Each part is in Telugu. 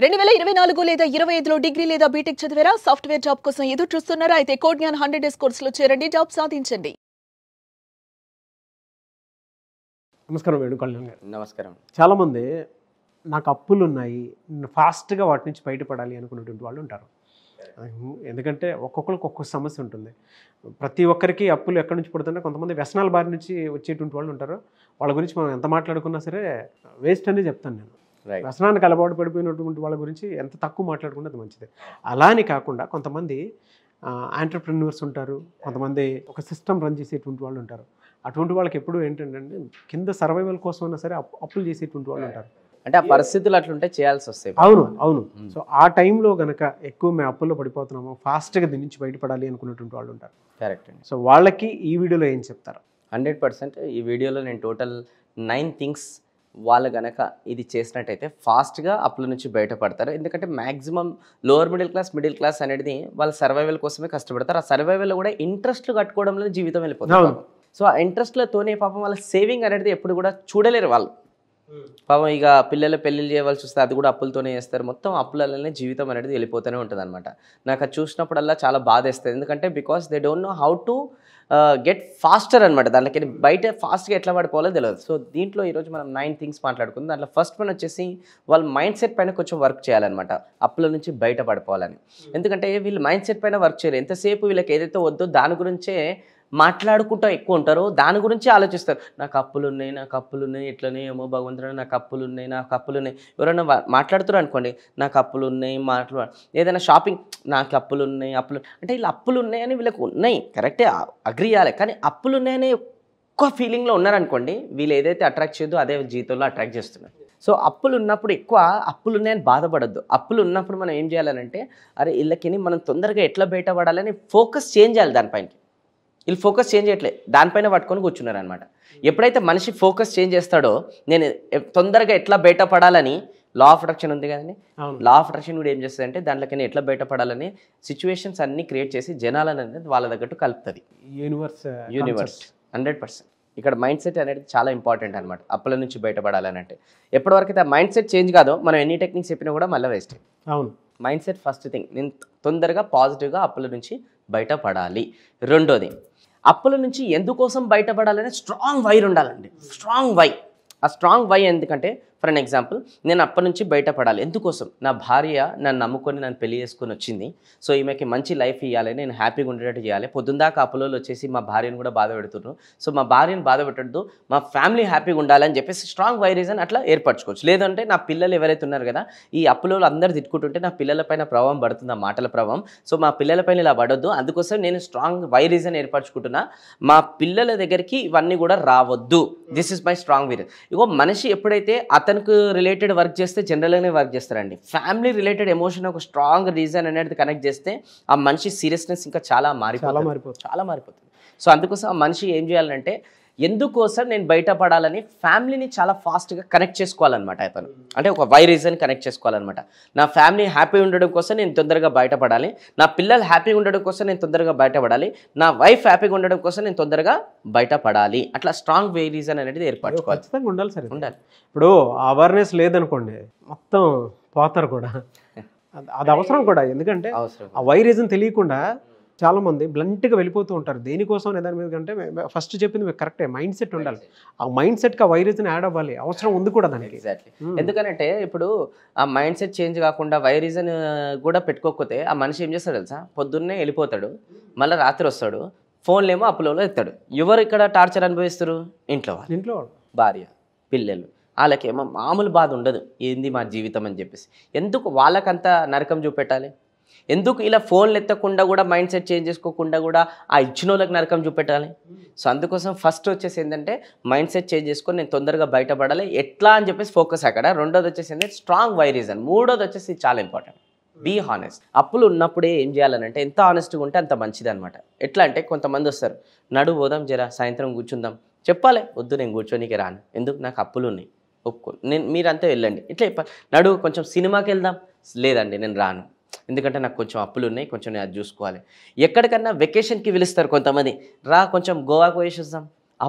2024 లేదా 25లో డిగ్రీ లేదా బీటెక్ చదివారా? సాఫ్ట్వేర్ జాబ్ కోసం ఎదురు చూస్తున్నారా? అయితే కోడ్ జ్ఞాన్ 100 డేస్ కోర్సులో చేరండి, జాబ్ సాధించండి. నమస్కారం వేణుకళ్యాణ్ గారు. నమస్కారం. చాలామంది నాకు అప్పులు ఉన్నాయి, ఫాస్ట్గా వాటి నుంచి బయటపడాలి అనుకునేటువంటి వాళ్ళు ఉంటారు. ఎందుకంటే ఒక్కొక్కరికి ఒక్కొక్క సమస్య ఉంటుంది. ప్రతి ఒక్కరికి అప్పులు ఎక్కడి నుంచి పడుతుంటే కొంతమంది వ్యసనాల బారి నుంచి వచ్చేటువంటి వాళ్ళు ఉంటారు. వాళ్ళ గురించి మనం ఎంత మాట్లాడుకున్నా సరే వేస్ట్ అనేది చెప్తాను నేను. వ్యసనానికి అలవాటు పడిపోయినటువంటి వాళ్ళ గురించి ఎంత తక్కువ మాట్లాడుకుంటే అది మంచిది. అలానే కాకుండా కొంతమంది ఆంటర్‌ప్రెన్యూర్స్ ఉంటారు, కొంతమంది ఒక సిస్టమ్ రన్ చేసేటువంటి వాళ్ళు ఉంటారు. అటువంటి వాళ్ళకి ఎప్పుడు ఏంటంటే కింద సర్వైవల్ కోసం అయినా సరే అప్పులు చేసేటువంటి వాళ్ళు ఉంటారు. అంటే ఆ పరిస్థితులు అట్లుంటే చేయాల్సి వస్తాయి. అవును. సో ఆ టైంలో కనుక ఎక్కువ మేము అప్పుల్లో పడిపోతున్నాము, ఫాస్ట్గా దీని నుంచి బయటపడాలి అనుకునేటువంటి వాళ్ళు ఉంటారు. కరెక్ట్ అండి. సో వాళ్ళకి ఈ వీడియోలో ఏం చెప్తారు? 100% ఈ వీడియోలో నేను టోటల్ 9 థింగ్స్ వాళ్ళు గనక ఇది చేసినట్టయితే ఫాస్ట్గా అప్పుల నుంచి బయటపడతారు. ఎందుకంటే మ్యాక్సిమం లోవర్ మిడిల్ క్లాస్ అనేది వాళ్ళ సర్వైవల్ కోసమే కష్టపడతారు. ఆ సర్వైవల్లో కూడా ఇంట్రెస్ట్లు కట్టుకోవడంలో జీవితం వెళ్ళిపోతుంది. సో ఆ ఇంట్రెస్ట్లతోనే పాపం వాళ్ళ సేవింగ్ అనేది ఎప్పుడు కూడా చూడలేరు వాళ్ళు. పాపం ఇక పిల్లల పెళ్ళిళ్ళు చేయవలసి వస్తే అది కూడా అప్పులతోనే చేస్తారు. మొత్తం అప్పులలోనే జీవితం అనేది వెళ్ళిపోతూనే ఉంటుంది అనమాట. నాకు అది చూసినప్పుడల్లా చాలా బాధ వేస్తుంది. ఎందుకంటే because they don't know how to get faster అనమాట. దానికి బయట ఫాస్ట్గా ఎట్లా పడిపోవాలో తెలియదు. సో దీంట్లో ఈరోజు మనం 9 థింగ్స్ మాట్లాడుకుందాం. దాంట్లో ఫస్ట్ వన్ వచ్చేసి వాళ్ళ మైండ్ సెట్ పైన కొంచెం వర్క్ చేయాలన్నమాట, అప్పుల నుంచి బయట పడిపోవాలని. ఎందుకంటే వీళ్ళు మైండ్ సెట్ పైన వర్క్ చేయరు. ఎంతసేపు వీళ్ళకి ఏదైతే వద్దో దాని గురించే మాట్లాడుకుంటూ ఎక్కువ ఉంటారు, దాని గురించి ఆలోచిస్తారు. నాకు అప్పులు ఉన్నాయి, ఇట్లనే ఏమో భగవంతుడు నాకు అప్పులు ఉన్నాయి. ఎవరైనా మాట్లాడుతారు అనుకోండి, నాకు అప్పులు ఉన్నాయి, ఏదైనా షాపింగ్ నాకు అప్పులు అంటే వీళ్ళు అప్పులు ఉన్నాయని వీళ్ళకి ఉన్నాయి, కరెక్టే, అగ్రి చేయాలి. కానీ అప్పులు ఉన్నాయని ఎక్కువ ఫీలింగ్లో ఉన్నారనుకోండి, వీళ్ళు ఏదైతే అట్రాక్ట్ చేయొద్దో అదే జీవితంలో అట్రాక్ట్ చేస్తున్నారు. సో అప్పులు ఉన్నప్పుడు ఎక్కువ అప్పులు ఉన్నాయని బాధపడద్దు. అప్పులు ఉన్నప్పుడు మనం ఏం చేయాలనంటే, అరే వీళ్ళకి మనం తొందరగా ఎట్లా బయటపడాలని ఫోకస్ చేంజ్ చేయాలి. దానిపైన వీళ్ళు ఫోకస్ చేంజ్ చేయట్లేదు, దానిపైన పట్టుకొని కూర్చున్నారు అనమాట. ఎప్పుడైతే మనిషి ఫోకస్ చేంజ్ చేస్తాడో, నేను తొందరగా ఎట్లా బయటపడాలని లా ఆఫ్ అట్రాక్షన్ ఉంది కదండి, లా ఆఫ్ అట్రాక్షన్ కూడా ఏం చేస్తుంది అంటే దాంట్లోకి ఎట్లా బయటపడాలని సిచ్యువేషన్స్ అన్ని క్రియేట్ చేసి జనాలను అనేది వాళ్ళ తగ్గట్టు కలుపుతుంది. యూనివర్స్ 100%. ఇక్కడ మైండ్ సెట్ అనేది చాలా ఇంపార్టెంట్ అనమాట. అప్పుల నుంచి బయటపడాలని అంటే ఎప్పటివరకైతే ఆ మైండ్ సెట్ చేంజ్ కాదో మనం ఎన్ని టెక్నిక్స్ చెప్పినా కూడా మళ్ళీ వేస్ట్. అవును, మైండ్ సెట్ ఫస్ట్ థింగ్. నేను తొందరగా పాజిటివ్గా అప్పుల నుంచి బయటపడాలి. రెండోది, అప్పుల నుంచి ఎందుకోసం బయటపడాలనే స్ట్రాంగ్ వై ఉండాలండి. Strong why. ఆ స్ట్రాంగ్ వై ఎందుకంటే ఫర్ అన్ ఎగ్జాంపుల్, నేను అప్పటి నుంచి బయటపడాలి ఎందుకోసం, నా భార్య నన్ను నమ్ముకొని నన్ను పెళ్లి చేసుకొని వచ్చింది. సో ఈమెకి మంచి లైఫ్ ఇవ్వాలి, నేను హ్యాపీగా ఉండేటట్టు చేయాలి. పొద్దుందాకా అప్పులలో వచ్చేసి మా భార్యను కూడా బాధ పెడుతున్నారు. సో మా భార్యను బాధ పెట్టద్దు, మా ఫ్యామిలీ హ్యాపీగా ఉండాలని చెప్పేసి స్ట్రాంగ్ వై రీజన్ అట్లా ఏర్పరచుకోవచ్చు. లేదంటే నా పిల్లలు ఎవరైతే ఉన్నారు కదా, ఈ అప్పులో అందరు తిట్టుకుంటుంటే నా పిల్లలపైన ప్రభావం పడుతుంది, ఆ మాటల ప్రభావం. సో మా పిల్లలపైన ఇలా పడొద్దు, అందుకోసం నేను స్ట్రాంగ్ వై రీజన్ ఏర్పరచుకుంటున్నా, మా పిల్లల దగ్గరికి ఇవన్నీ కూడా రావద్దు. This is my strong why. Ego మనిషి ఎప్పుడైతే అతనికి రిలేటెడ్ వర్క్ చేస్తే జనరల్గానే వర్క్ చేస్తారండి. ఫ్యామిలీ రిలేటెడ్ ఎమోషన్ ఒక స్ట్రాంగ్ రీజన్ అనేది కనెక్ట్ చేస్తే ఆ మనిషి సీరియస్నెస్ ఇంకా చాలా మారిపోతుంది. సో అందుకోసం ఆ మనిషి ఏం చేయాలంటే, ఎందుకోసం నేను బయటపడాలని ఫ్యామిలీని చాలా ఫాస్ట్గా కనెక్ట్ చేసుకోవాలన్నమాట. అతను అంటే ఒక వై రీజన్ కనెక్ట్ చేసుకోవాలన్నమాట. నా ఫ్యామిలీ హ్యాపీ ఉండడం కోసం నేను తొందరగా బయటపడాలి, నా పిల్లలు హ్యాపీగా ఉండడం కోసం నేను తొందరగా బయటపడాలి, నా వైఫ్ హ్యాపీగా ఉండడం కోసం నేను తొందరగా బయటపడాలి. అట్లా స్ట్రాంగ్ వై రీజన్ అనేది ఏర్పరచుకోవాలి. ఖచ్చితంగా ఉండాలి సార్, ఉండాలి. ఇప్పుడు అవేర్నెస్ లేదనుకోండి మొత్తం పోతారు కూడా, అది అవసరం కూడా. ఎందుకంటే ఆ వై రీజన్ తెలియకుండా చాలామంది బ్లంట్గా వెళ్ళిపోతూ ఉంటారు దేనికోసం దాని మీద. కంటే ఫస్ట్ చెప్పింది మీకు కరెక్టే, మైండ్ సెట్ ఉండాలి. ఆ మైండ్ సెట్కి ఆ వై రీజన్ యాడ్ అవ్వాలి, అవసరం ఉంది కూడా దానికి. ఎగ్జాక్ట్లీ. ఎందుకంటే ఇప్పుడు ఆ మైండ్ సెట్ చేంజ్ కాకుండా వై రీజన్ కూడా పెట్టుకోకపోతే ఆ మనిషి ఏం చేస్తాడు తెలుసా, పొద్దున్నే వెళ్ళిపోతాడు, మళ్ళీ రాత్రి వస్తాడు, ఫోన్లేమో అప్పులో ఎత్తాడు. ఎవరు ఇక్కడ టార్చర్ అనుభవిస్తారు? ఇంట్లో భార్య, పిల్లలు. వాళ్ళకేమో మామూలు బాధ ఉండదు, ఏంది మా జీవితం అని చెప్పేసి. ఎందుకు వాళ్ళకంతా నరకం చూపెట్టాలి? ఎందుకు ఇలా ఫోన్లు ఎత్తకుండా కూడా మైండ్ సెట్ చేంజ్ చేసుకోకుండా కూడా ఆ ఇచ్చిన వాళ్ళకి నరకం చూపెట్టాలి? సో అందుకోసం ఫస్ట్ వచ్చేసి ఏంటంటే మైండ్ సెట్ చేంజ్ చేసుకొని నేను తొందరగా బయటపడాలి ఎట్లా అని చెప్పేసి ఫోకస్ అక్కడ. రెండోది వచ్చేసి ఏంటంటే స్ట్రాంగ్ వై రీజన్. మూడోది వచ్చేసి చాలా ఇంపార్టెంట్, బీ హానెస్ట్. అప్పులు ఉన్నప్పుడే ఏం చేయాలనంటే ఎంత హానెస్ట్గా ఉంటే అంత మంచిది అనమాట. ఎట్లా అంటే కొంతమంది వస్తారు, నడు పోదాం జరా సాయంత్రం కూర్చుందాం, చెప్పాలి వద్దు నేను కూర్చోనికి రాను, ఎందుకు నాకు అప్పులు ఉన్నాయి, ఒప్పుకో, మీరంతా వెళ్ళండి. ఇట్లా చెప్పాలి. నడు కొంచెం సినిమాకి వెళ్దాం, లేదండి నేను రాను, ఎందుకంటే నాకు కొంచెం అప్పులు ఉన్నాయి, కొంచెం నేను అది చూసుకోవాలి. ఎక్కడికన్నా వెకేషన్కి పిలుస్తారు కొంతమంది, రా కొంచెం గోవాకు పోయేసి వద్దాం,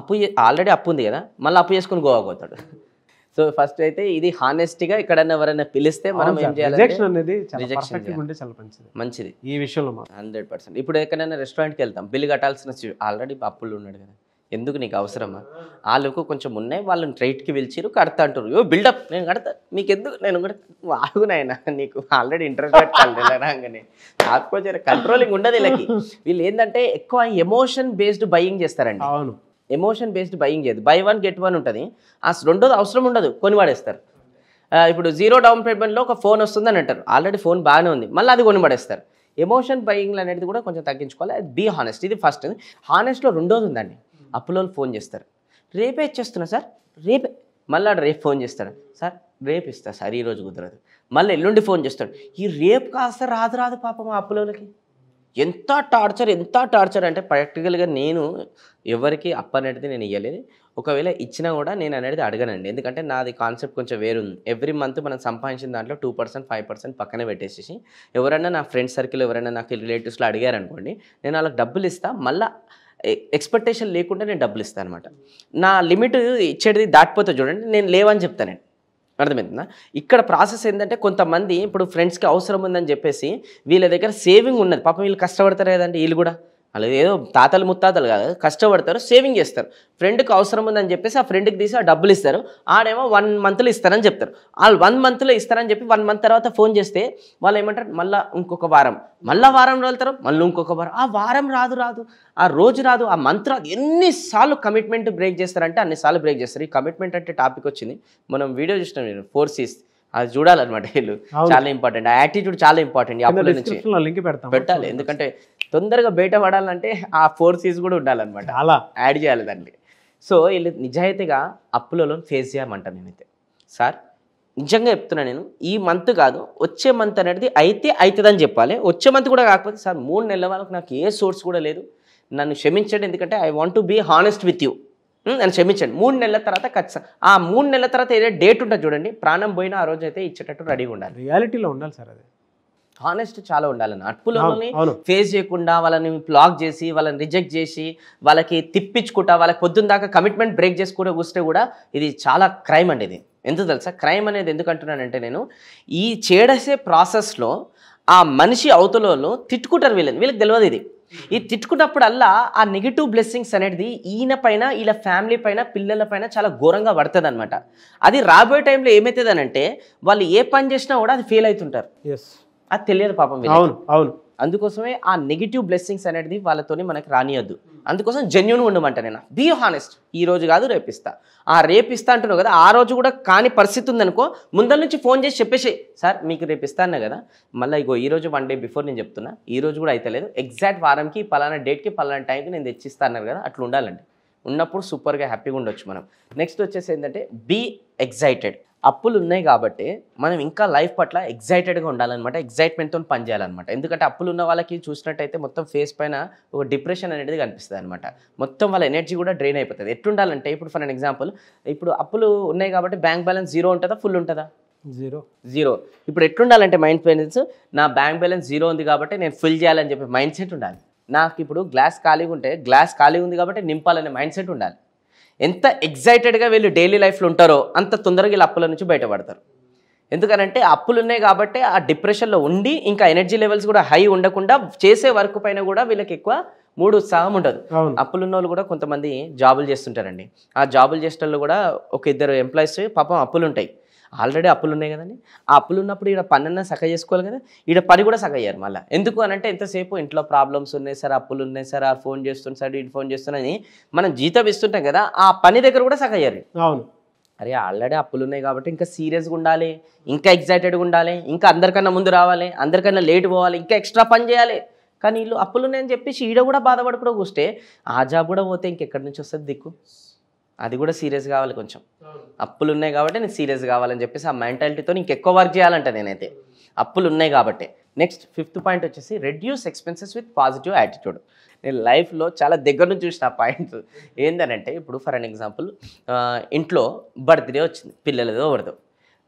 ఆల్రెడీ అప్పు ఉంది కదా, మళ్ళీ అప్పు చేసుకుని గోవాకు పోతాడు. సో ఫస్ట్ అయితే ఇది హానెస్టీగా ఎక్కడన్నా ఎవరైనా పిలిస్తే మనం ఏం చేయాలి, రిజెక్షన్ అనేది చాలా Rejection పర్ఫెక్ట్గా ఉంటే చాలా మంచిది ఈ విషయంలో మాత్రం. 100%. ఇప్పుడు ఎక్కడైనా రెస్టారెంట్కి వెళ్తాం, బిల్లు కట్టాల్సిన ఆల్రెడీ అప్పులు ఉన్నాడు కదా, ఎందుకు నీకు అవసరమా, వాళ్ళకు కొంచెం ఉన్నాయి, వాళ్ళని ట్రైట్కి పిలిచిరు కడతా అంటారు, యో బిల్డప్ నేను కడతా మీకు ఎందుకు, నేను కూడా వాగునైనా నీకు ఆల్రెడీ ఇంట్రెస్ట్ పెట్టాలి కాకపోతే కంట్రోలింగ్ ఉండదు వీళ్ళకి. వీళ్ళు ఏంటంటే ఎక్కువ ఎమోషన్ బేస్డ్ బయింగ్ చేస్తారండి. అవును, ఎమోషన్ బేస్డ్ బయింగ్ చేయదు. బై 1 get 1 ఉంటుంది, రెండోది అవసరం ఉండదు, కొని వాడేస్తారు. ఇప్పుడు 0 డౌన్ పేమెంట్లో ఒక ఫోన్ వస్తుందని అంటారు, ఆల్రెడీ ఫోన్ బాగానే ఉంది, మళ్ళీ అది కొని పడేస్తారు. ఎమోషన్ బయింగ్ అనేది కూడా కొంచెం తగ్గించుకోవాలి. అది బీ హానెస్ట్, ఇది ఫస్ట్. హానెస్ట్లో రెండోది ఉందండి, అప్పులో ఫోన్ చేస్తారు, రేపే ఇచ్చేస్తున్నా సార్, రేపే, మళ్ళీ రేపు ఫోన్ చేస్తాడు, సార్ రేపు ఇస్తా సార్, ఈరోజు కుదరదు, మళ్ళీ ఎల్లుండి ఫోన్ చేస్తాడు. ఈ రేపు కాస్త రాదు పాపం ఆ అప్పులోకి. ఎంత టార్చర్ అంటే ప్రాక్టికల్గా నేను ఎవరికి అప్పు అనేది నేను ఇవ్వలేదు. ఒకవేళ ఇచ్చినా కూడా నేను అనేది అడగనండి, ఎందుకంటే నాది కాన్సెప్ట్ కొంచెం వేరుంది. ఎవ్రీ మంత్ మనం సంపాదించిన దాంట్లో 2% 5% పక్కనే పెట్టేసేసి, ఎవరైనా నా ఫ్రెండ్ సర్కిల్ ఎవరైనా నాకు రిలేటివ్స్లో అడిగారనుకోండి, నేను వాళ్ళకి డబ్బులు ఇస్తాను, మళ్ళీ ఎక్స్పెక్టేషన్ లేకుండా నేను డబ్బులు ఇస్తాను అనమాట. నా లిమిట్ ఇచ్చేది దాటిపోతే చూడండి, నేను లేవని చెప్తాను. అర్థమవుతుందా? ఇక్కడ ప్రాసెస్ ఏంటంటే కొంతమంది ఇప్పుడు ఫ్రెండ్స్కి అవసరం ఉందని చెప్పేసి వీళ్ళ దగ్గర సేవింగ్ ఉన్నది, పాపం వీళ్ళు కష్టపడతారు కదండి, వీళ్ళు కూడా అలా ఏదో తాతలు ముత్తాతలు కాదు, కష్టపడతారు, సేవింగ్ చేస్తారు. ఫ్రెండ్కి అవసరం ఉందని చెప్పేసి ఆ ఫ్రెండ్కి తీసి ఆ డబ్బులు ఇస్తారు, ఆడేమో 1 monthలో ఇస్తారని చెప్తారు. వాళ్ళు 1 monthలో ఇస్తారని చెప్పి 1 month తర్వాత ఫోన్ చేస్తే వాళ్ళు ఏమంటారు, మళ్ళీ ఇంకొక వారం, మళ్ళీ వారం వెళ్తారు, మళ్ళీ ఇంకొక వారం, ఆ వారం రాదు, ఆ రోజు రాదు, ఆ మంత్ రాదు. ఎన్నిసార్లు కమిట్మెంట్ బ్రేక్ చేస్తారంటే అన్నిసార్లు బ్రేక్ చేస్తారు. ఈ కమిట్మెంట్ అంటే టాపిక్ వచ్చింది, మనం వీడియో చూసినాం, నేను 4 C's, అది చూడాలన్నమాట. వీళ్ళు చాలా ఇంపార్టెంట్, ఆ యాటిట్యూడ్ చాలా ఇంపార్టెంట్. అప్పుల నుంచి పెట్టాలి, ఎందుకంటే తొందరగా బయట పడాలంటే ఆ 4 C's కూడా ఉండాలన్నమాట, అలా యాడ్ చేయాలి దాన్ని. సో వీళ్ళు నిజాయితీగా అప్పులలో ఫేస్ చేయమంటాను నేనైతే. సార్ నిజంగా చెప్తున్నా, నేను ఈ మంత్ కాదు వచ్చే మంత్ అనేది అవుతుందని చెప్పాలి. వచ్చే మంత్ కూడా కాకపోతే, సార్ 3 నెలల వరకు నాకు ఏ సోర్స్ కూడా లేదు, నన్ను క్షమించండి, ఎందుకంటే I want to be honest with you, నన్ను క్షమించండి. 3 నెలల తర్వాత ఖచ్చితంగా, ఆ 3 నెలల తర్వాత ఏదైతే డేట్ ఉంటుంది చూడండి, ప్రాణం పోయినా ఆ రోజు అయితే ఇచ్చేటట్టు రెడీగా ఉండాలి. రియాలిటీలో ఉండాలి సార్, అది హానెస్ట్ చాలా ఉండాలన్న. అప్పులని ఫేస్ చేయకుండా వాళ్ళని బ్లాక్ చేసి, వాళ్ళని రిజెక్ట్ చేసి, వాళ్ళకి తిప్పించుకుంటా, వాళ్ళకి పొద్దున్న దాకా కమిట్మెంట్ బ్రేక్ చేసుకుంటూ కూస్తే కూడా ఇది చాలా క్రైమ్ అండి. ఇది ఎందుకు తెలుసా క్రైమ్ అనేది ఎందుకు అంటున్నానంటే, నేను ఈ చేడసే ప్రాసెస్లో ఆ మనిషి అవతలలో తిట్టుకుంటారు, వీళ్ళకి తెలియదు. ఇది ఈ తిట్టుకున్నప్పుడల్లా ఆ నెగిటివ్ బ్లెస్సింగ్స్ అనేది ఈయన పైన, వీళ్ళ ఫ్యామిలీ పైన, పిల్లల పైన చాలా ఘోరంగా పడుతుంది అనమాట. అది రాబోయే టైంలో ఏమవుతుంది అంటే, వాళ్ళు ఏ పని చేసినా కూడా అది ఫెయిల్ అవుతుంటారు, అది తెలియదు పాపం. అవును, అందుకోసమే ఆ నెగిటివ్ బ్లెస్సింగ్స్ అనేది వాళ్ళతోని మనకి రానియద్దు. అందుకోసం జెన్యూన్గా ఉండమంట నేను. బీ హానెస్ట్, ఈ రోజు కాదు రేపిస్తా, ఆ రేపిస్తా అంటున్నావు కదా, ఆ రోజు కూడా కాని పరిస్థితి ఉందనుకో, ముందర నుంచి ఫోన్ చేసి చెప్పేసి, సార్ మీకు రేపిస్తా అన్నా కదా, మళ్ళీ ఇగో ఈ రోజు 1 day బిఫోర్ నేను చెప్తున్నా, ఈ రోజు కూడా అయితే లేదు, ఎగ్జాక్ట్ వారంకి పలానా డేట్కి పలానా టైంకి నేను తెచ్చిస్తా అన్నారు కదా, అట్లా ఉండాలండి. ఉన్నప్పుడు సూపర్గా హ్యాపీగా ఉండొచ్చు మనం. నెక్స్ట్ వచ్చేసి ఏంటంటే, బీ ఎగ్జైటెడ్. అప్పులు ఉన్నాయి కాబట్టి మనం ఇంకా లైఫ్ పట్ల ఎగ్జైటెడ్గా ఉండాలన్నమాట, ఎగ్జైట్మెంట్తో పనిచేయాలన్నమాట. ఎందుకంటే అప్పులు ఉన్న వాళ్ళకి చూసినట్టయితే మొత్తం ఫేస్ పైన ఒక డిప్రెషన్ అనేది కనిపిస్తుంది అనమాట. మొత్తం వాళ్ళ ఎనర్జీ కూడా డ్రైన్ అయిపోతుంది. ఎట్లుండాలంటే, ఇప్పుడు ఫర్ అన్ ఎగ్జాంపుల్, ఇప్పుడు అప్పులు ఉన్నాయి కాబట్టి బ్యాంక్ బ్యాలెన్స్ 0 ఉంటుందా, ఫుల్ ఉంటుందా? 0. ఇప్పుడు ఎట్లుండాలంటే మైండ్ ఫైనాన్స్, నా బ్యాంక్ బ్యాలెన్స్ 0 ఉంది కాబట్టి నేను ఫుల్ చేయాలని చెప్పి మైండ్ సెట్ ఉండాలి. నాకు ఇప్పుడు గ్లాస్ ఖాళీగా ఉంటే, గ్లాస్ ఖాళీ ఉంది కాబట్టి నింపాలనే మైండ్ సెట్ ఉండాలి. ఎంత ఎగ్జైటెడ్గా వీళ్ళు డైలీ లైఫ్లో ఉంటారో అంత తొందరగా వీళ్ళు అప్పుల నుంచి బయటపడతారు. ఎందుకనంటే అప్పులు ఉన్నాయి కాబట్టి ఆ డిప్రెషన్లో ఉండి, ఇంకా ఎనర్జీ లెవెల్స్ కూడా హై ఉండకుండా, చేసే వర్క్ పైన కూడా వీళ్ళకి ఎక్కువ మూడు ఉత్సాహం ఉండదు. అప్పులున్న వాళ్ళు కూడా కొంతమంది జాబులు చేస్తుంటారండి. ఆ జాబులు చేసే వాళ్ళు కూడా 1-2 ఎంప్లాయీస్ పాపం అప్పులు ఉంటాయి, ఆల్రెడీ అప్పులు ఉన్నాయి కదండి. ఆ అప్పులు ఉన్నప్పుడు ఇక్కడ పని సగ చేసుకోవాలి కదా, ఇక్కడ పని కూడా సగ అయ్యారు మళ్ళీ. ఎందుకు అనంటే, ఎంతసేపు ఇంట్లో ప్రాబ్లమ్స్ ఉన్నాయి సార్, అప్పులు ఉన్నాయి సార్, ఆ ఫోన్ చేస్తుంది సార్, ఇటు ఫోన్ చేస్తున్నాని మనం జీతం ఇస్తుంటాం కదా, ఆ పని దగ్గర కూడా సగ అయ్యారు. అవును, అరే ఆల్రెడీ అప్పులు ఉన్నాయి కాబట్టి ఇంకా సీరియస్గా ఉండాలి, ఇంకా ఎగ్జైటెడ్గా ఉండాలి, ఇంకా అందరికన్నా ముందు రావాలి, అందరికన్నా లేట్ పోవాలి, ఇంకా ఎక్స్ట్రా పని చేయాలి. కానీ వీళ్ళు అప్పులు ఉన్నాయని చెప్పేసి ఈడ కూడా బాధపడుకుంటూ కూస్తే, ఆ జాబ్ కూడా పోతే ఇంకెక్కడి నుంచి వస్తుంది దిక్కు? అది కూడా సీరియస్ కావాలి కొంచెం. అప్పులు ఉన్నాయి కాబట్టి నేను సీరియస్ కావాలని చెప్పేసి ఆ మెంటాలిటీతో ఇంకెక్కువ వర్క్ చేయాలంట నేనైతే, అప్పులు ఉన్నాయి కాబట్టి. నెక్స్ట్ 5th పాయింట్ వచ్చేసి, reduce expenses with positive attitude. నేను లైఫ్లో చాలా దగ్గర నుంచి చూసిన ఆ పాయింట్స్ ఏంటంటే, ఇప్పుడు ఫర్ అన్ ఎగ్జాంపుల్, ఇంట్లో బర్త్డే వచ్చింది, పిల్లలదో ఎవరిదో,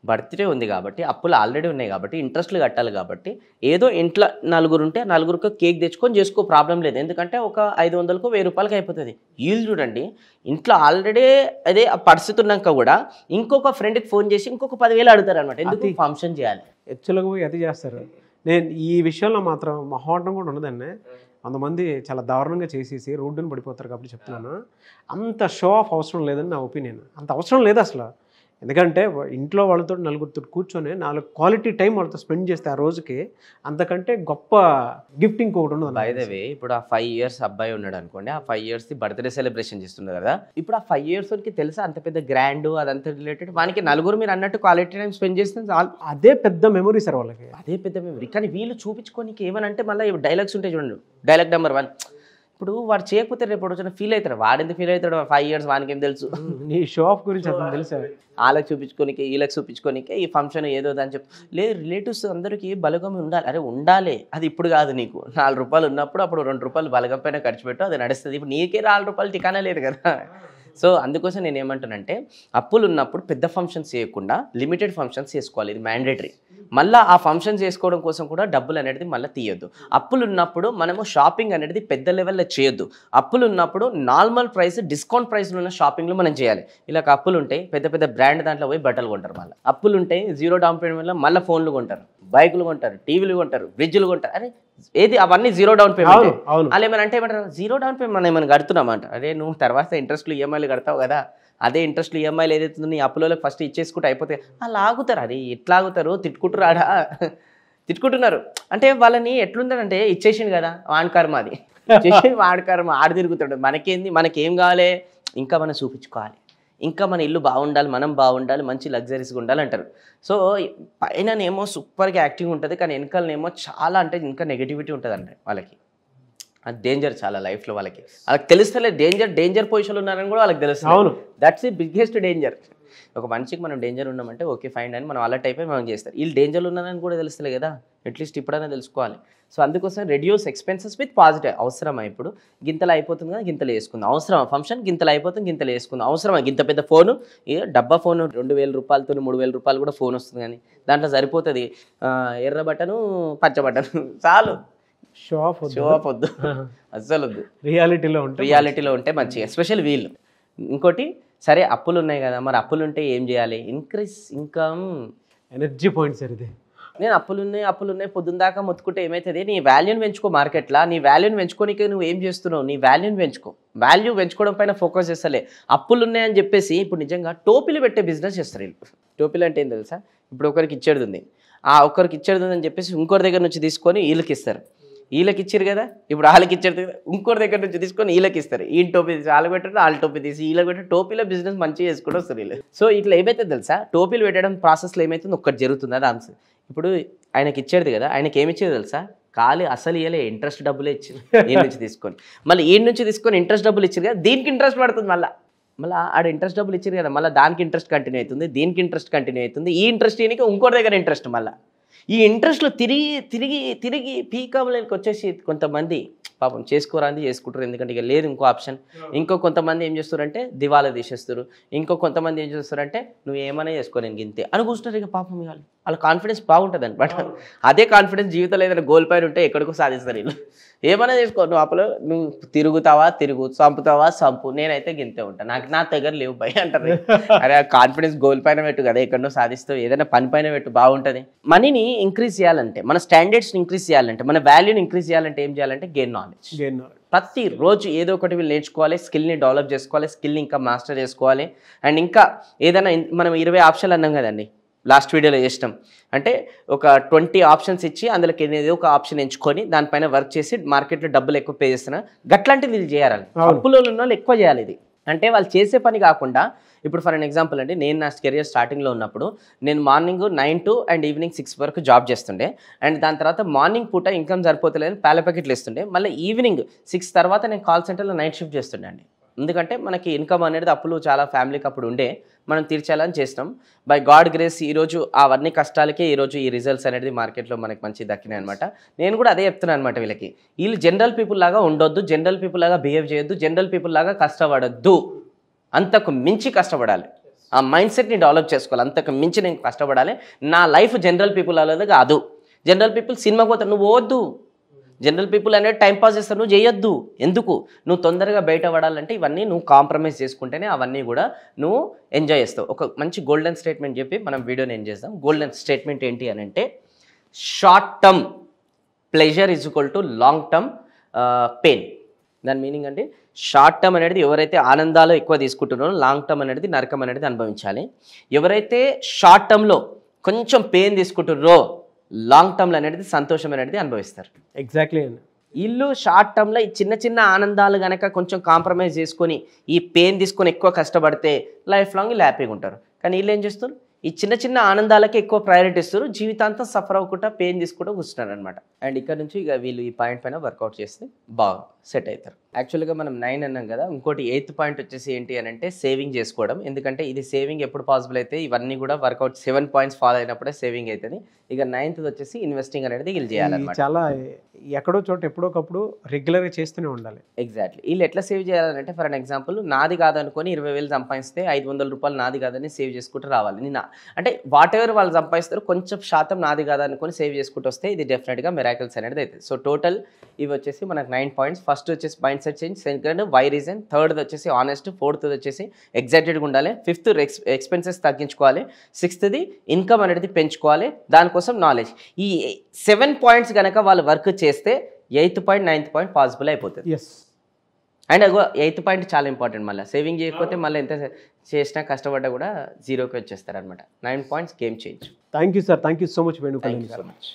బర్త్డే ఉంది కాబట్టి అప్పులు ఆల్రెడీ ఉన్నాయి కాబట్టి ఇంట్రెస్ట్లు కట్టాలి కాబట్టి ఏదో ఇంట్లో నలుగురు ఉంటే నలుగురికి కేక్ తెచ్చుకొని చేసుకో, ప్రాబ్లం లేదు. ఎందుకంటే ఒక 500కు 1000 రూపాయలకి అయిపోతుంది. వీళ్ళు చూడండి ఇంట్లో ఆల్రెడీ అదే పరిస్థితి ఉన్నాక కూడా ఇంకొక ఫ్రెండ్కి ఫోన్ చేసి ఇంకొక 10,000 అడుగుతారు అనమాట. ఎందుకు ఫంక్షన్ చేయాలి, హెచ్చులకు పోయి అది చేస్తారు. నేను ఈ విషయంలో మాత్రం మొహమాటం కూడా ఉండదండి. కొంతమంది చాలా దారుణంగా చేసేసి రోడ్డును పడిపోతారు కాబట్టి చెప్తున్నాను. అంత షో ఆఫ్ అవసరం లేదని నా ఒపీనియన్. అంత అవసరం లేదు అసలు. ఎందుకంటే ఇంట్లో వాళ్ళతో నలుగురితో కూర్చొని 4 క్వాలిటీ టైం వాళ్ళతో స్పెండ్ చేస్తే ఆ రోజుకి అంతకంటే గొప్ప గిఫ్ట్ ఇంకొకటి ఉండదు. బై ద వే ఇప్పుడు ఆ 5 years అబ్బాయి ఉన్నాడు అనుకోండి, ఆ 5 years బర్త్డే సెలబ్రేషన్ చేస్తున్నారు కదా, ఇప్పుడు ఆ 5 years వరకు తెలుసా అంత పెద్ద గ్రాండ్ అదంతా రిలేటెడ్ వానికి నలుగురు మీరు అన్నట్టు క్వాలిటీ టైం స్పెండ్ చేస్తే అదే పెద్ద మెమరీ సార్ వాళ్ళకి, అదే పెద్ద మెమరీ. కానీ వీళ్ళు చూపించుకోనికి ఏమనంటే మళ్ళీ డైలాగ్స్ ఉంటాయి చూడండి. డైలాగ్ నెంబర్ 1, ఇప్పుడు వాడు చేయకపోతే రేపు వచ్చిన ఫీల్ అవుతారు. వాడెందుకు ఫీల్ అవుతాడు? 5 years వానికి ఏం తెలుసు? నీ షో ఆఫ్ గురించి అతను తెలుసా? వాళ్ళకి చూపించుకోనికే వీళ్ళకి చూపించుకోనికే ఈ ఫంక్షన్ ఏదో అని చెప్పి లేదు. రిలేటివ్స్ అందరికీ బలగం ఉండాలి. అరే ఉండాలి, అది ఇప్పుడు కాదు. నీకు 4 రూపాయలు ఉన్నప్పుడు అప్పుడు 2 రూపాయలు బలగం పైన ఖర్చు పెట్టు, అది నడుస్తుంది. ఇప్పుడు నీకే 4 రూపాయలు టికానా లేదు కదా. సో అందుకోసం నేను ఏమంటానంటే అప్పులు ఉన్నప్పుడు పెద్ద ఫంక్షన్స్ చేయకుండా లిమిటెడ్ ఫంక్షన్స్ చేసుకోవాలి. ఇది మ్యాండేటరీ. మళ్ళీ ఆ ఫంక్షన్స్ చేసుకోవడం కోసం కూడా డబ్బులు అనేది మళ్ళీ తీయొద్దు. అప్పులు ఉన్నప్పుడు మనము షాపింగ్ అనేది పెద్ద లెవెల్లో చేయొద్దు. అప్పులు ఉన్నప్పుడు నార్మల్ ప్రైస్, డిస్కౌంట్ ప్రైస్లో ఉన్న షాపింగ్లు మనం చేయాలి. ఇలా అప్పులు ఉంటాయి, పెద్ద పెద్ద బ్రాండ్ దాంట్లో పోయి బట్టలు కొంటారు. మళ్ళీ అప్పులు ఉంటాయి, 0 డౌన్ పేమెంట్ వల్ల మళ్ళీ ఫోన్లు కొంటారు, బైకులు కొంటారు, టీవీలు కొంటారు, ఫ్రిడ్జ్లు కొంటారు. అరే ఏది అవన్నీ 0 డౌన్ పేమెంట్. వాళ్ళు ఏమైనా అంటే ఏమంటారు, 0 డౌన్ పేమెంట్ మనం ఏమైనా కడుతున్నామంట. అరే నువ్వు తర్వాత ఇంట్రెస్ట్లు ఈఎంఐలు కడతావు కదా, అదే ఇంట్రెస్ట్లు ఈఎంఐలు ఏదైతుందో నీ అప్పులలో ఫస్ట్ ఇచ్చేసుకుంటే అయిపోతే అలా ఆగుతారు. అది ఎట్లా ఆగుతారు? తిట్టుకుంటున్నాడా? తిట్టుకుంటున్నారు అంటే వాళ్ళని ఎట్లుందంటే ఇచ్చేసిండు కదా వాణకర్మ, అది ఇచ్చేసి వాణకర్మ ఆడు తిరుగుతాడు. మనకేంది, మనకేం కావాలి, ఇంకా మనం చూపించుకోవాలి, ఇంకా మన ఇల్లు బాగుండాలి, మనం బాగుండాలి, మంచి లగ్జరీస్గా ఉండాలి అంటారు. సో పైననేమో సూపర్గా యాక్టింగ్ ఉంటుంది, కానీ వెనకాలనేమో చాలా అంటే ఇంకా నెగిటివిటీ ఉంటుంది అంటే వాళ్ళకి. అది డేంజర్ చాలా లైఫ్లో. వాళ్ళకి తెలుస్తలే డేంజర్ పొజిషన్లో ఉన్నారని కూడా వాళ్ళకి తెలుస్తుంది. That's the biggest danger. ఒక మనిషికి మనం డేంజర్ ఉన్నామంటే ఓకే ఫైన్ అని మనం అలర్ట్ అయిపోయి మనం చేస్తారు. వీళ్ళు డేంజర్లో ఉన్నారని కూడా తెలుస్తలే కదా, అట్లీస్ట్ ఇప్పుడైనా తెలుసుకోవాలి. సో అందుకోసం రెడ్యూస్ ఎక్స్పెన్సెస్ విత్ పాజిటివ్. అవసరమా ఇప్పుడు గింతలు అయిపోతుంది కదా, గింతలు వేసుకుందాం. అవసరమా ఫంక్షన్ గింతలు అయిపోతుంది, గింతలు వేసుకుందాం. అవసరమా గింత పెద్ద ఫోను, డబ్బా ఫోను 2,000 రూపాయలతో 3,000 రూపాయలు కూడా ఫోన్ వస్తుంది, కానీ దాంట్లో సరిపోతుంది ఎర్ర బటను పచ్చ బటను చాలు. షో ఆఫ్ వద్దు, అస్సలు వద్దు. రియాలిటీలో ఉంటే మంచిగా, ఎస్పెషల్లీ వీళ్ళు. ఇంకోటి సరే అప్పులు ఉన్నాయి కదా, మరి అప్పులు ఉంటే ఏం చేయాలి? Increase income. Energy point sir ఇది. నేను అప్పులున్నాయి పొద్దున్న దాకా మొత్తుకుంటే ఏమవుతుంది? నీ వాల్యూని పెంచుకో మార్కెట్లో. నీ వాల్యూని పెంచుకోనికే నువ్వు ఏం చేస్తున్నావు? నీ వాల్యూని పెంచుకో. వాల్యూ పెంచుకోవడం పైన ఫోకస్ చేస్తలే. అప్పులు ఉన్నాయని చెప్పేసి ఇప్పుడు నిజంగా టోపీలు పెట్టే బిజినెస్ చేస్తారు వీళ్ళు. టోపీలు అంటే ఏం తెలుసా? ఇప్పుడు ఒకరికి ఇచ్చేది ఉంది, ఆ ఒక్కరికి ఇచ్చేది ఉందని చెప్పేసి ఇంకోరి దగ్గర నుంచి తీసుకొని వీళ్ళకి ఇస్తారు. వీళ్ళకి ఇచ్చారు కదా, ఇప్పుడు వాళ్ళకి ఇచ్చారు కదా, ఇంకోటి దగ్గర నుంచి తీసుకొని వీళ్ళకి ఇస్తారు. ఈ టోపీ తీసి వాళ్ళకి పెట్టారు, వాళ్ళ టోపీ తీసి వీళ్ళకి పెట్టారు. టోపీలో బిజినెస్ మంచిగా చేసుకుంటూ వస్తారు వీళ్ళు. సో ఇట్లా ఏమైతే తెలుసా, టోపీలు పెట్టడం ప్రాసెస్లో ఏమైతుంది ఒక్కటి జరుగుతుంది. అది ఆన్సర్. ఇప్పుడు ఆయనకి ఇచ్చేది కదా, ఆయనకి ఏమి ఇచ్చేది తెలుసా? ఖాళీ అసలు ఇవ్వలే, ఇంట్రెస్ట్ డబ్బులే ఇచ్చింది. ఈ నుంచి తీసుకొని మళ్ళీ ఈ నుంచి తీసుకొని ఇంట్రెస్ట్ డబ్బులు ఇచ్చారు కదా, దీనికి ఇంట్రెస్ట్ పడుతుంది. మళ్ళీ ఆడ ఇంట్రెస్ట్ డబ్బులు ఇచ్చారు కదా, మళ్ళీ దానికి ఇంట్రెస్ట్ కంటిన్యూ అవుతుంది, దీనికి ఇంట్రెస్ట్ కంటిన్యూ అవుతుంది. ఈ ఇంట్రెస్ట్ ఈయనకి ఇంకోటి దగ్గర ఇంట్రెస్ట్. మళ్ళీ ఈ ఇంట్రెస్ట్లో తిరిగి పీకబులకి వచ్చేసి కొంతమంది పాపం చేసుకోరాంది చేసుకుంటారు. ఎందుకంటే ఇక లేదు ఇంకో ఆప్షన్. ఇంకో కొంతమంది ఏం చేస్తారంటే దివాలా తీసేస్తారు. ఇంకో కొంతమంది ఏం చేస్తారంటే నువ్వు ఏమైనా చేసుకో నేను గింతే అని కూర్చుంటారు. ఇక పాపం వాళ్ళ కాన్ఫిడెన్స్ బాగుంటుంది అనమాట. అదే కాన్ఫిడెన్స్ జీవితంలో ఏదైనా గోల్ పైన ఉంటే ఎక్కడికో సాధిస్తారు వీళ్ళు. ఏమైనా చేసుకో, నువ్వు అప్పుడు నువ్వు తిరుగుతావా తిరుగు, చంపుతావా చంపు, నేనైతే గింతే ఉంటాను, నా దగ్గర లేవు భయ అంటారు. అరే కాన్ఫిడెన్స్ గోల్ పైన పెట్టు కదా, ఎక్కడో సాధిస్తావు, ఏదైనా పని పైన పెట్టు బాగుంటుంది. మనీని ఇంక్రీజ్ చేయాలంటే, మన స్టాండర్డ్స్ని ఇంక్రీజ్ చేయాలంటే, మన వాల్యూని ఇంక్రీజ్ చేయాలంటే ఏం చేయాలంటే గెయిన్ నాలెడ్జ్. ప్రతిరోజు ఏదో ఒకటి వీళ్ళు నేర్చుకోవాలి, స్కిల్ని డెవలప్ చేసుకోవాలి, స్కిల్ని ఇంకా మాస్టర్ చేసుకోవాలి. అండ్ ఇంకా ఏదైనా మనం 20 ఆప్షన్లు అన్నాం కదండి లాస్ట్ వీడియోలో చేసినాం. అంటే ఒక 20 ఆప్షన్స్ ఇచ్చి అందులోకి ఏదో ఒక ఆప్షన్ ఎంచుకొని దానిపైన వర్క్ చేసి మార్కెట్లో డబ్బులు ఎక్కువ పే చేస్తున్నా గట్లాంటివి వీళ్ళు చేయాలి. అప్పులో ఉన్న వాళ్ళు ఎక్కువ చేయాలి ఇది. అంటే వాళ్ళు చేసే పని కాకుండా, ఇప్పుడు ఫర్ అన్ ఎగ్జాంపుల్ అండి, నేను నా కెరియర్ స్టార్టింగ్లో ఉన్నప్పుడు నేను మార్నింగ్ 9 to అండ్ ఈవినింగ్ 6 వరకు జాబ్ చేస్తుండే. అండ్ దాని తర్వాత మార్నింగ్ పూట ఇన్కమ్ సరిపోతలేదని పాల ప్యాకెట్లు ఇస్తుండే. మళ్ళీ ఈవినింగ్ 6 తర్వాత నేను కాల్ సెంటర్లో నైట్ షిఫ్ట్ చేస్తుండే అండి. ఎందుకంటే మనకి ఇన్కమ్ అనేది అప్పులు చాలా ఫ్యామిలీకి అప్పుడు ఉండే, మనం తీర్చాలని చేసినాం. బై గాడ్ గ్రేస్ ఈరోజు అవన్నీ కష్టాలకే ఈరోజు ఈ రిజల్ట్స్ అనేది మార్కెట్లో మనకి మంచి దక్కినాయి అనమాట. నేను కూడా అదే చెప్తున్నాను అనమాట వీళ్ళకి. వీళ్ళు జనరల్ పీపుల్ లాగా ఉండొద్దు, జనరల్ పీపుల్ లాగా బిహేవ్ చేయొద్దు, జనరల్ పీపుల్ లాగా కష్టపడద్దు, అంతకు మించి కష్టపడాలి. ఆ మైండ్ సెట్ని డెవలప్ చేసుకోవాలి. అంతకు మించి నేను కష్టపడాలి. నా లైఫ్ జనరల్ పీపుల్ అనేది కాదు. జనరల్ పీపుల్ సినిమాకి పోతారు, నువ్వు పోవద్దు. జనరల్ పీపుల్ అనేది టైం పాస్ చేస్తారు, నువ్వు చేయొద్దు. ఎందుకు? నువ్వు తొందరగా బయటపడాలంటే ఇవన్నీ నువ్వు కాంప్రమైజ్ చేసుకుంటేనే అవన్నీ కూడా నువ్వు ఎంజాయ్ చేస్తావు. ఒక మంచి గోల్డెన్ స్టేట్మెంట్ చెప్పి మనం వీడియోని ఎంజాయ్ చేస్తాం. గోల్డెన్ స్టేట్మెంట్ ఏంటి అని అంటే, short term pleasure is equal to long term pain. దాని మీనింగ్ అంటే షార్ట్ టర్మ్ అనేది ఎవరైతే ఆనందాలు ఎక్కువ తీసుకుంటున్నారో లాంగ్ టర్మ్ అనేది నరకం అనేది అనుభవించాలి. ఎవరైతే షార్ట్ టర్మ్లో కొంచెం పెయిన్ తీసుకుంటున్నారో లాంగ్ టర్మ్లో అనేది సంతోషం అనేది అనుభవిస్తారు. ఎగ్జాక్ట్లీ అండి. వీళ్ళు షార్ట్ టర్మ్లో ఈ చిన్న చిన్న ఆనందాలు కనుక కొంచెం కాంప్రమైజ్ చేసుకొని ఈ పెయిన్ తీసుకొని ఎక్కువ కష్టపడితే లైఫ్ లాంగ్ వీళ్ళు హ్యాపీగా ఉంటారు. కానీ వీళ్ళు ఏం చేస్తారు, ఈ చిన్న చిన్న ఆనందాలకే ఎక్కువ ప్రయారిటీ ఇస్తారు, జీవితాంతం సఫర్ అవ్వకుండా పెయిన్ తీసుకుంటూ కూర్చున్నారు అనమాట. అండ్ ఇక్కడ నుంచి ఇక వీళ్ళు ఈ పాయింట్ పైన వర్కౌట్ చేస్తే బాగా సెట్ అవుతారు. యాక్చువల్గా మనం 9 అన్నాం కదా, ఇంకోటి 8th పాయింట్ వచ్చేసి ఏంటి అని అంటే సేవింగ్ చేసుకోవడం. ఎందుకంటే ఇది సేవింగ్ ఎప్పుడు పాసిబుల్ అయితే ఇవన్నీ కూడా వర్కౌట్ 7 పాయింట్స్ ఫాలో అయినప్పుడే సేవింగ్ అవుతుంది. ఇక 9th వచ్చేసి ఇన్వెస్టింగ్ అనేది వీళ్ళు చేయాలన్నమాట. చాలా ఎక్కడో చోట ఎప్పుడోకప్పుడు రెగ్యులర్గా చేస్తూనే ఉండాలి. ఎగ్జాక్ట్లీ. వీళ్ళు ఎట్లా సేవ్ చేయాలంటే, ఫర్ అన్ ఎగ్జాంపుల్ నాది కాదనుకొని 20,000 సంపాదిస్తే 500 రూపాయలు నాది కాదని సేవ్ చేసుకుంటూ రావాలి. అంటే వాట్ ఎవర్ వాళ్ళు సంపాదిస్తారు కొంచెం శాతం నాది కాదనుకొని సేవ్ చేసుకుంటూ వస్తే ఇది డెఫినెట్గా మిరాకిల్స్ అనేది అవుతుంది. సో టోటల్ ఇవి వచ్చేసి మనకు 9 పాయింట్స్. ఫస్ట్ వచ్చేసి mind set change, second why reason, third వచ్చేసి ఆనెస్ట్, ఫోర్త్ వచ్చేసి ఎగ్జైటెడ్గా ఉండాలి, ఫిఫ్త్ ఎక్స్పెన్సెస్ తగ్గించుకోవాలి, 6th ఇన్కమ్ అనేది పెంచుకోవాలి, దానికోసం నాలెడ్జ్. ఈ 7 పాయింట్స్ కనుక వాళ్ళు వర్క్ చేస్తే 8th point 9th point possible అయిపోతుంది. ఎస్. అండ్ 8th పాయింట్ చాలా ఇంపార్టెంట్. మళ్ళీ సేవింగ్ చేయకపోతే మళ్ళీ ఎంత చేసినా కష్టపడ్డా కూడా 0కి వచ్చేస్తారు అనమాట. 9 points game change. Thank you sir, thank you so much Venugopal thank you so గారు. మచ్.